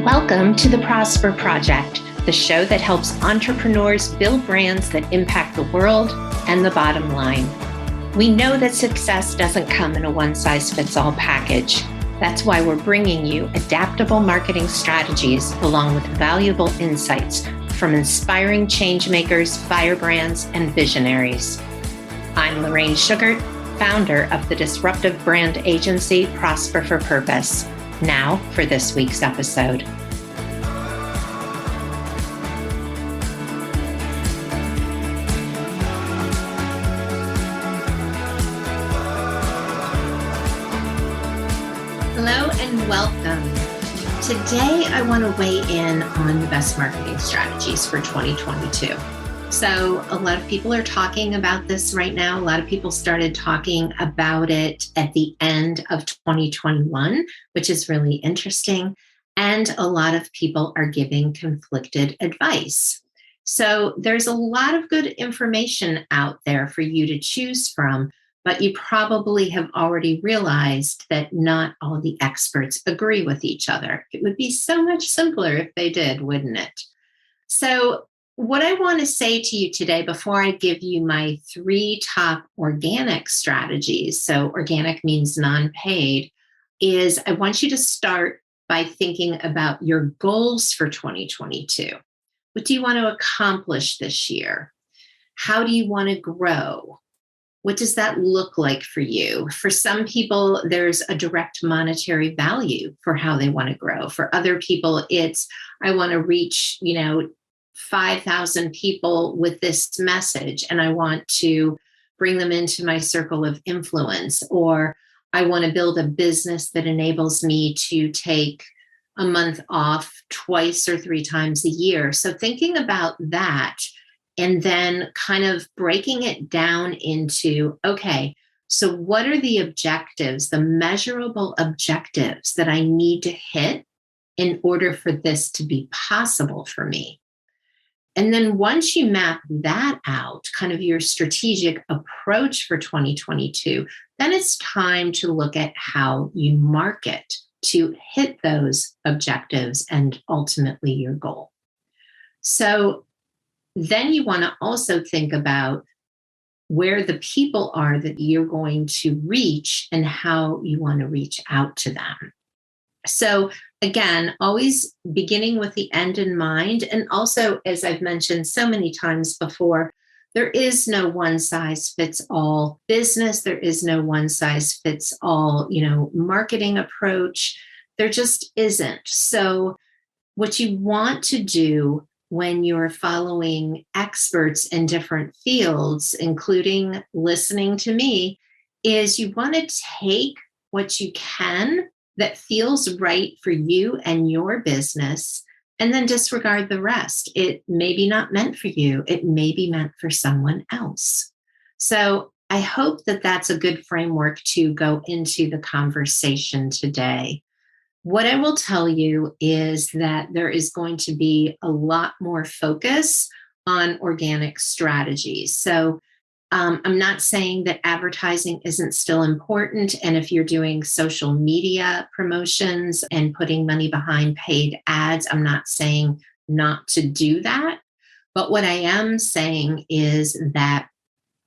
Welcome to the Prosper Project, the show that helps entrepreneurs build brands that impact the world and the bottom line. We know that success doesn't come in a one-size-fits-all package. That's why we're bringing you adaptable marketing strategies along with valuable insights from inspiring changemakers, firebrands, and visionaries. I'm Lorraine Sugart, founder of the disruptive brand agency Prosper for Purpose. Now for this week's episode. Hello and welcome. Today, I want to weigh in on the best marketing strategies for 2022. So a lot of people are talking about this right now. A lot of people started talking about it at the end of 2021, which is really interesting. And a lot of people are giving conflicted advice. So there's a lot of good information out there for you to choose from, but you probably have already realized that not all the experts agree with each other. It would be so much simpler if they did, wouldn't it? So what I want to say to you today, before I give you my 3 top organic strategies, so organic means non-paid, is I want you to start by thinking about your goals for 2022. What do you want to accomplish this year? How do you want to grow? What does that look like for you? For some people, there's a direct monetary value for how they want to grow. For other people, it's, I want to reach, 5,000 people with this message, and I want to bring them into my circle of influence, or I want to build a business that enables me to take a month off twice or 3 times a year. So thinking about that and then kind of breaking it down into, okay, so what are the objectives, the measurable objectives that I need to hit in order for this to be possible for me? And then once you map that out, kind of your strategic approach for 2022, then it's time to look at how you market to hit those objectives and ultimately your goal. So then you want to also think about where the people are that you're going to reach and how you want to reach out to them. So again, always beginning with the end in mind. And also, as I've mentioned so many times before, there is no one size fits all business. There is no one size fits all, marketing approach. There just isn't. So what you want to do when you're following experts in different fields, including listening to me, is you want to take what you can that feels right for you and your business, and then disregard the rest. It may be not meant for you. It may be meant for someone else. So I hope that that's a good framework to go into the conversation today. What I will tell you is that there is going to be a lot more focus on organic strategies. So I'm not saying that advertising isn't still important. And if you're doing social media promotions and putting money behind paid ads, I'm not saying not to do that. But what I am saying is that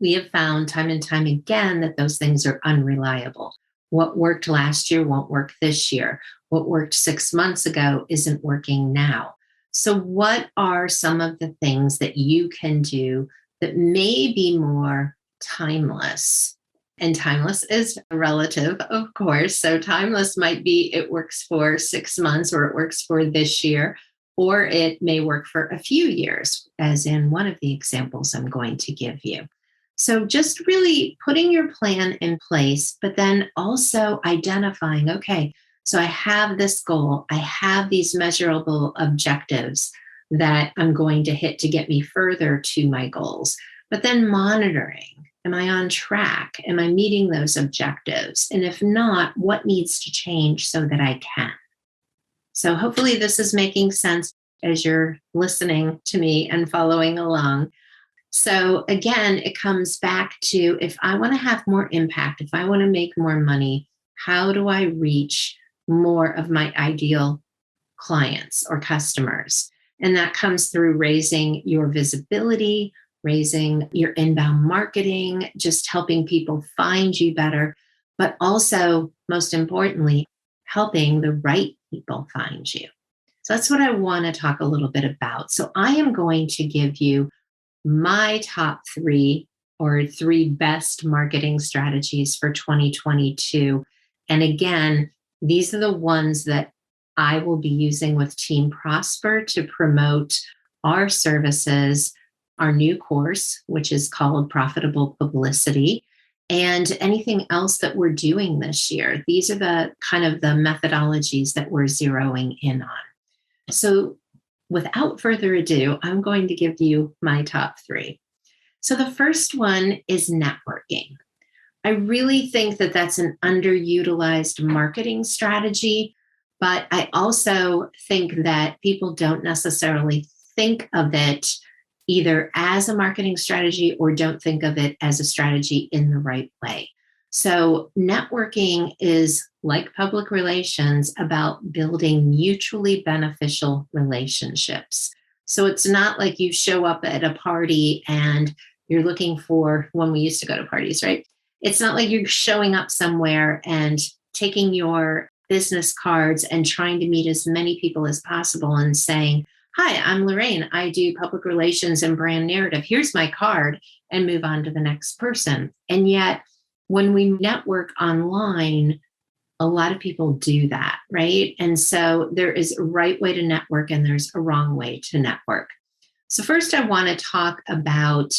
we have found time and time again that those things are unreliable. What worked last year won't work this year. What worked 6 months ago isn't working now. So what are some of the things that you can do that may be more timeless? And timeless is relative, of course. So timeless might be it works for 6 months, or it works for this year, or it may work for a few years, as in one of the examples I'm going to give you. So just really putting your plan in place, but then also identifying, okay, so I have this goal, I have these measurable objectives that I'm going to hit to get me further to my goals. But then monitoring, am I on track? Am I meeting those objectives? And if not, what needs to change so that I can? So hopefully this is making sense as you're listening to me and following along. So again, it comes back to, if I want to have more impact, if I want to make more money, how do I reach more of my ideal clients or customers. And that comes through raising your visibility, raising your inbound marketing, just helping people find you better, but also, most importantly, helping the right people find you. So that's what I want to talk a little bit about. So I am going to give you my top three or three best marketing strategies for 2022. And again, these are the ones that I will be using with Team Prosper to promote our services, our new course, which is called Profitable Publicity, and anything else that we're doing this year. These are the kind of the methodologies that we're zeroing in on. So without further ado, I'm going to give you my top three. So the first one is networking. I really think that that's an underutilized marketing strategy, but I also think that people don't necessarily think of it either as a marketing strategy or don't think of it as a strategy in the right way. So networking is like public relations about building mutually beneficial relationships. So it's not like you show up at a party and you're looking for, when we used to go to parties, right? It's not like you're showing up somewhere and taking your business cards and trying to meet as many people as possible and saying, hi, I'm Lorraine. I do public relations and brand narrative. Here's my card, and move on to the next person. And yet, when we network online, a lot of people do that, right? And so there is a right way to network and there's a wrong way to network. So first, I want to talk about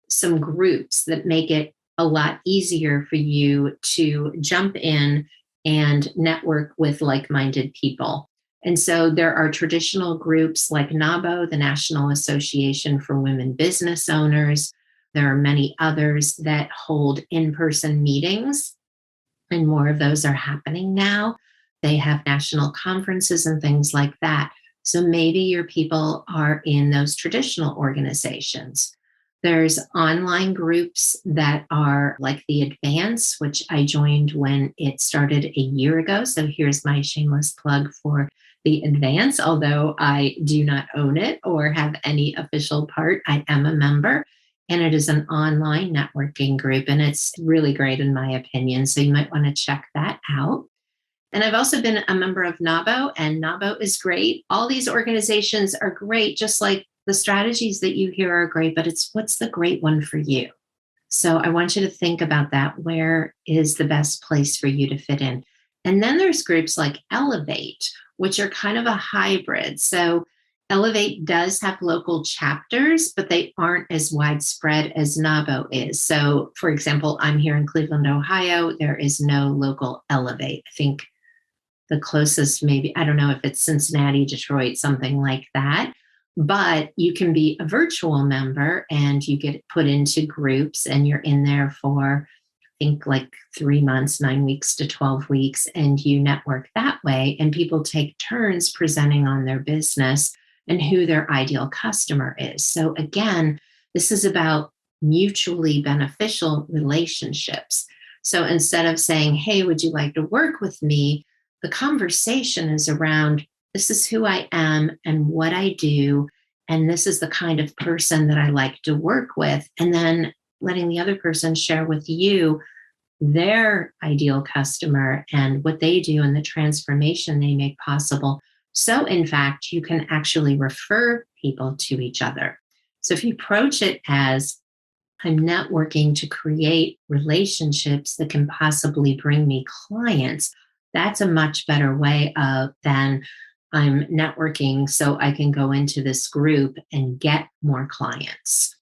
some groups that make it a lot easier for you to jump in and network with like-minded people. And so there are traditional groups like NABO, the National Association for Women Business Owners. There are many others that hold in-person meetings, and more of those are happening now. They have national conferences and things like that. So maybe your people are in those traditional organizations. There's online groups that are like the Advance, which I joined when it started a year ago. So here's my shameless plug for the Advance. Although I do not own it or have any official part, I am a member. And it is an online networking group, and it's really great in my opinion. So you might want to check that out. And I've also been a member of NABO, and NABO is great. All these organizations are great, just like the strategies that you hear are great, but it's what's the great one for you? So I want you to think about that. Where is the best place for you to fit in? And then there's groups like Elevate, which are kind of a hybrid. So Elevate does have local chapters, but they aren't as widespread as NABO is. So, for example, I'm here in Cleveland, Ohio. There is no local Elevate. I think the closest, maybe, I don't know if it's Cincinnati, Detroit, something like that. But you can be a virtual member and you get put into groups and you're in there for, I think, like 3 months, 9 weeks to 12 weeks, and you network that way. And people take turns presenting on their business and who their ideal customer is. So again, this is about mutually beneficial relationships. So instead of saying, hey, would you like to work with me? The conversation is around, this is who I am and what I do, and this is the kind of person that I like to work with. And then letting the other person share with you their ideal customer and what they do and the transformation they make possible. So in fact, you can actually refer people to each other. So if you approach it as, I'm networking to create relationships that can possibly bring me clients, that's a much better way than I'm networking so I can go into this group and get more clients.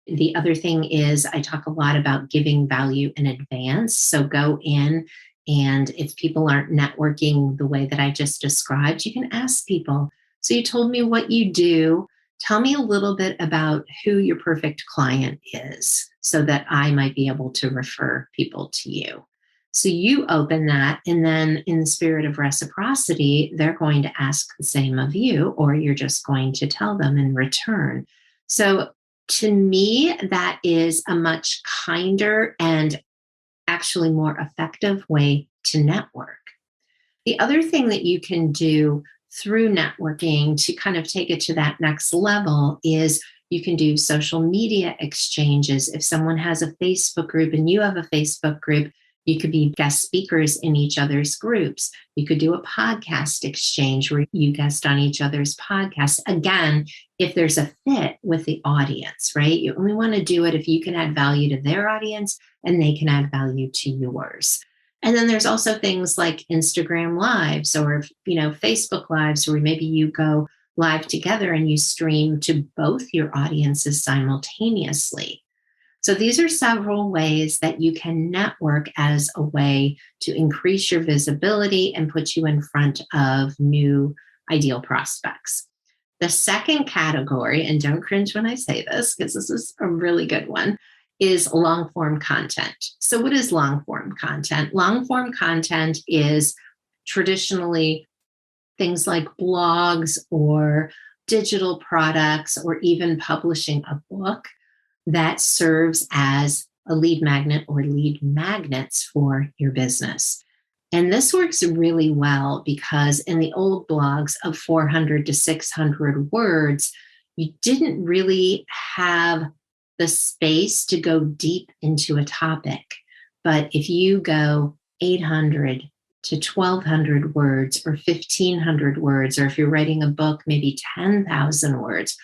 The other thing is I talk a lot about giving value in advance. So go in, and if people aren't networking the way that I just described, you can ask people. So you told me what you do. Tell me a little bit about who your perfect client is so that I might be able to refer people to you. So you open that, and then in the spirit of reciprocity, they're going to ask the same of you, or you're just going to tell them in return. So to me, that is a much kinder and actually more effective way to network. The other thing that you can do through networking to kind of take it to that next level is you can do social media exchanges. If someone has a Facebook group and you have a Facebook group, you could be guest speakers in each other's groups. You could do a podcast exchange where you guest on each other's podcasts. Again, if there's a fit with the audience, right? You only want to do it if you can add value to their audience and they can add value to yours. And then there's also things like Instagram lives or, Facebook lives, where maybe you go live together and you stream to both your audiences simultaneously. So these are several ways that you can network as a way to increase your visibility and put you in front of new ideal prospects. The second category, and don't cringe when I say this, because this is a really good one, is long form content. So what is long form content? Long form content is traditionally things like blogs or digital products or even publishing a book that serves as a lead magnet or lead magnets for your business. And this works really well because in the old blogs of 400 to 600 words, you didn't really have the space to go deep into a topic. But if you go 800 to 1,200 words or 1,500 words, or if you're writing a book, maybe 10,000 words,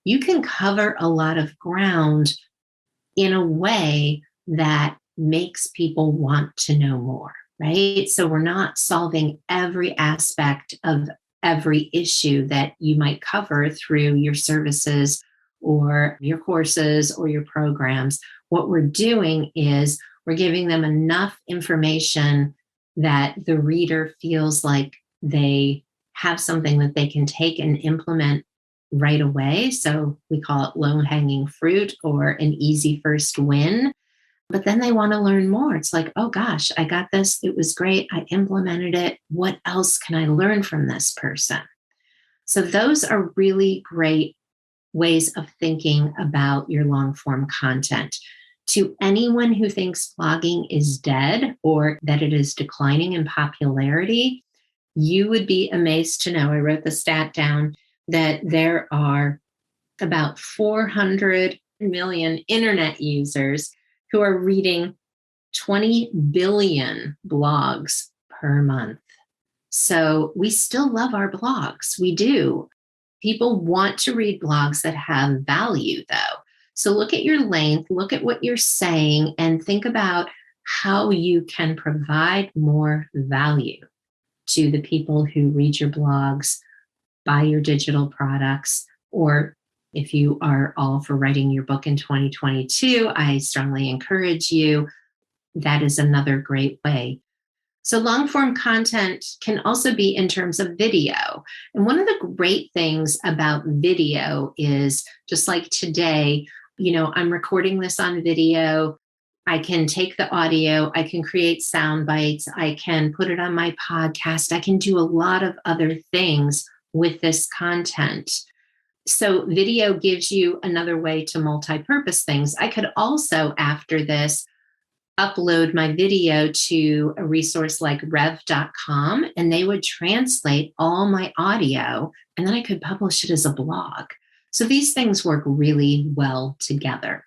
you can cover a lot of ground in a way that makes people want to know more, right? So we're not solving every aspect of every issue that you might cover through your services or your courses or your programs. What we're doing is we're giving them enough information that the reader feels like they have something that they can take and implement right away. So we call it low-hanging fruit or an easy first win. But then they want to learn more. It's like, oh gosh, I got this. It was great. I implemented it. What else can I learn from this person? So those are really great ways of thinking about your long form content. To anyone who thinks blogging is dead or that it is declining in popularity, you would be amazed to know, I wrote the stat down, that there are about 400 million internet users who are reading 20 billion blogs per month. So we still love our blogs. We do. People want to read blogs that have value, though. So look at your length, look at what you're saying, and think about how you can provide more value to the people who read your blogs, buy your digital products, or if you are all for writing your book in 2022, I strongly encourage you. That is another great way. So long form content can also be in terms of video. And one of the great things about video is, just like today, I'm recording this on video. I can take the audio, I can create sound bites, I can put it on my podcast, I can do a lot of other things with this content. So video gives you another way to multi-purpose things. I could also, after this, upload my video to a resource like rev.com, and they would translate all my audio, and then I could publish it as a blog. So these things work really well together.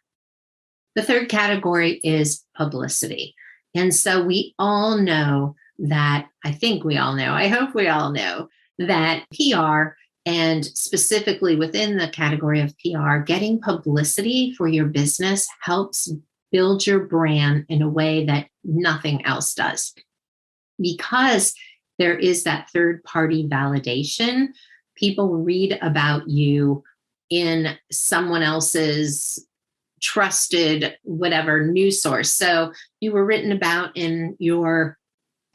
The third category is publicity. And so we all know that, I think we all know, I hope we all know that PR, and specifically within the category of PR, getting publicity for your business helps build your brand in a way that nothing else does. Because there is that third-party validation, people read about you in someone else's trusted whatever news source. So you were written about in your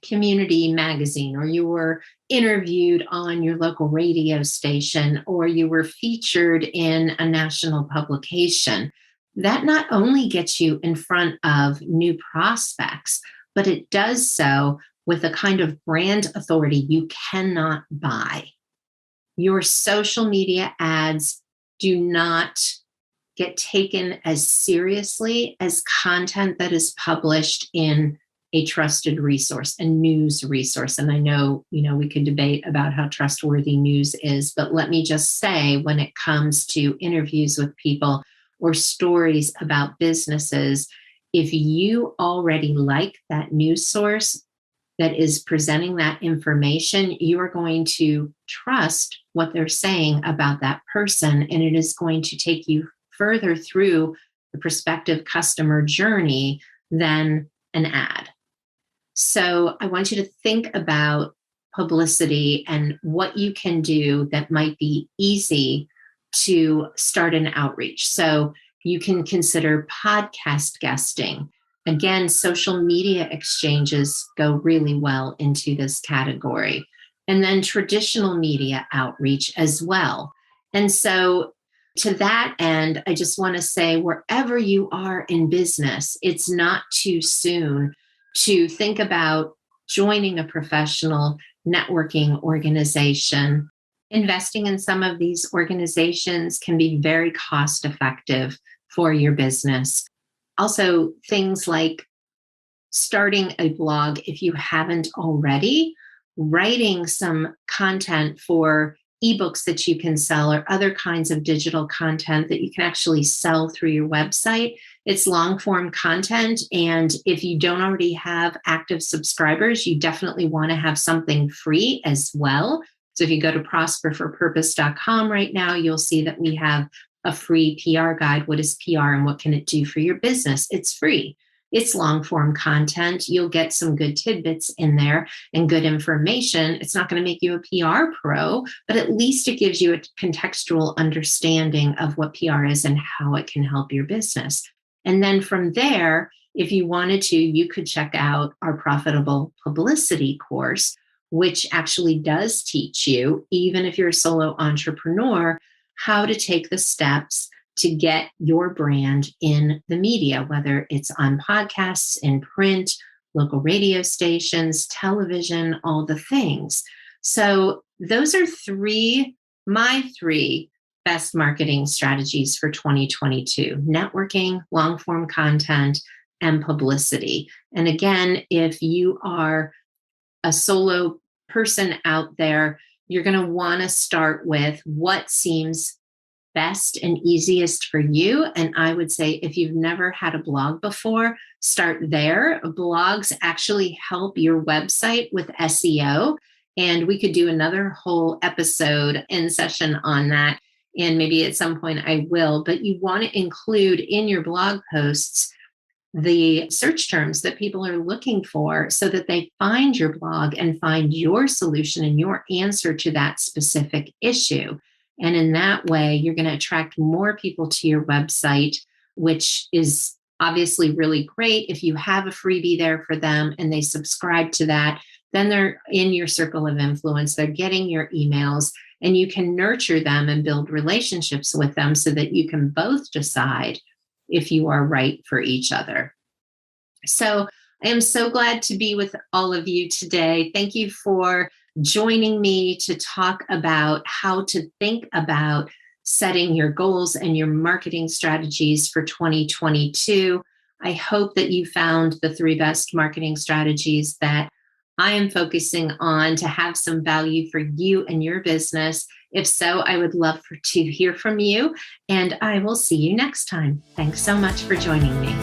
community magazine, or you were interviewed on your local radio station, or you were featured in a national publication. That not only gets you in front of new prospects, but it does so with a kind of brand authority you cannot buy. Your social media ads do not get taken as seriously as content that is published in a trusted resource, a news resource. And I know, we could debate about how trustworthy news is, but let me just say, when it comes to interviews with people or stories about businesses, if you already like that news source that is presenting that information, you are going to trust what they're saying about that person, and it is going to take you further through the prospective customer journey than an ad. So I want you to think about publicity and what you can do that might be easy to start an outreach. So you can consider podcast guesting. Again, social media exchanges go really well into this category. And then traditional media outreach as well. And so to that end, I just want to say, wherever you are in business, it's not too soon to think about joining a professional networking organization. Investing in some of these organizations can be very cost effective for your business. Also, things like starting a blog, if you haven't already, writing some content for ebooks that you can sell or other kinds of digital content that you can actually sell through your website. It's long form content. And if you don't already have active subscribers, you definitely want to have something free as well. So if you go to prosperforpurpose.com right now, you'll see that we have a free PR guide. What is PR and what can it do for your business? It's free. It's long form content. You'll get some good tidbits in there and good information. It's not going to make you a PR pro, but at least it gives you a contextual understanding of what PR is and how it can help your business. And then from there, if you wanted to, you could check out our Profitable Publicity course, which actually does teach you, even if you're a solo entrepreneur, how to take the steps to get your brand in the media, whether it's on podcasts, in print, local radio stations, television, all the things. So those are my three best marketing strategies for 2022: networking, long form content, and publicity. And again, if you are a solo person out there, you're going to want to start with what seems best and easiest for you. And I would say, if you've never had a blog before, start there. Blogs actually help your website with SEO. And we could do another whole episode in session on that. And maybe at some point I will, but you want to include in your blog posts the search terms that people are looking for so that they find your blog and find your solution and your answer to that specific issue. And in that way, you're going to attract more people to your website, which is obviously really great. If you have a freebie there for them and they subscribe to that, then they're in your circle of influence. They're getting your emails, and you can nurture them and build relationships with them so that you can both decide if you are right for each other. So I am so glad to be with all of you today. Thank you for joining me to talk about how to think about setting your goals and your marketing strategies for 2022. I hope that you found the 3 best marketing strategies that I am focusing on to have some value for you and your business. If so, I would love to hear from you, and I will see you next time. Thanks so much for joining me.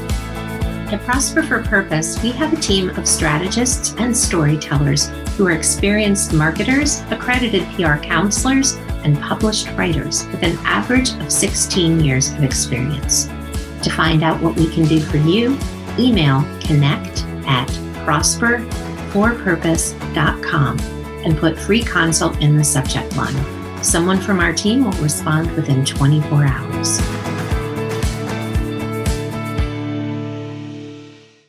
At Prosper for Purpose, we have a team of strategists and storytellers who are experienced marketers, accredited PR counselors, and published writers with an average of 16 years of experience. To find out what we can do for you, email connect@prosperforpurpose.com and put free consult in the subject line. Someone from our team will respond within 24 hours.